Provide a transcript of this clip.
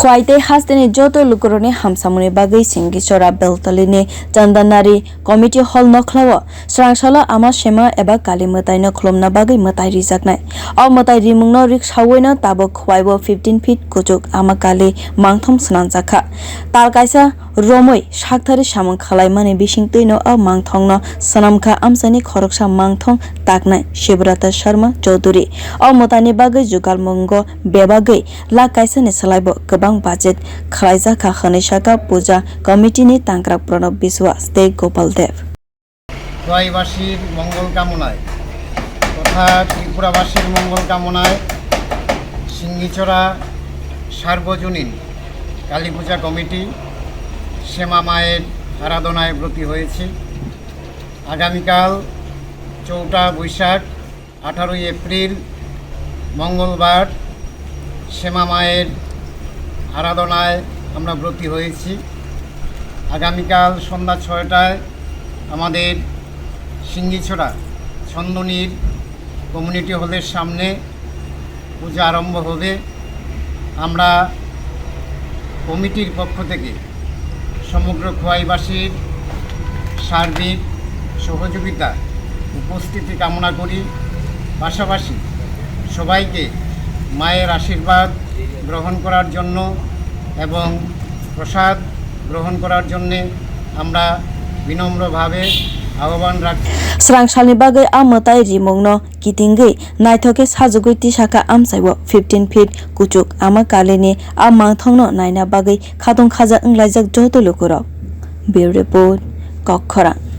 Khowai hasdeni joto lukuroni hamsamuni bagwi singhichara beltalioh chandanari committee hall nokhlawo srangshala ama shema eba kali mwtai no khlomna bagwi mwtai rijaknai o mwtai rimung no rikshawoino tabo Khowai bo 15 feet kochuk ama kali mangthong swnamjakgwi talkaisa romoi sakthari samung khwlaimani bisingtwi no o mangthong no swnamkha amchani khoroksa mangthong taknai shibrata sharma chaudhuri o mwtaini bagwi jugalmungo bebagwi lakaisa ni salaibo गोबां budget khwlaijakgwi hwnwi puja committee ni tangkrak pranab biswas tei gopal dev খোয়াইবাসীর মঙ্গল কামনায় তথা ত্রিপুরাবাসীর মঙ্গল কামনায় সিংহিচরা সার্বজনীন কালী পূজা committee শ্যামা মায়ের আরাধনায় ব্রতী হয়েছে। আগামীকাল 4 Boishakh 18 April মঙ্গলবার শ্যামা মায়ের আরাধনায় আমরা ব্রতী হয়েছি। আগামীকাল সন্ধ্যা 6টায় আমাদের সিংহিচরা ছন্দনীর কমিউনিটি হলের সামনে পূজা আরম্ভ হবে। আমরা কমিটির পক্ষ থেকে সমগ্র খোয়াইবাসীর সার্বিক সহযোগিতা উপস্থিতি কামনা করি। পাশাপাশি সবাইকে মায়ের আশীর্বাদ গ্রহণ করার জন্য এবং প্রসাদ গ্রহণ করার জন্য আমরা বিনম্রভাবে আহ্বান রাখছি। srangsalni bagwi a mwtai rimung no kitingwi naithoke sajugwi tisaka amchaio 15 feet kuchuk ama kalini a mangthong no naina bagwi khatung khaja wnglaijak joto lukurok bureau report kochuk।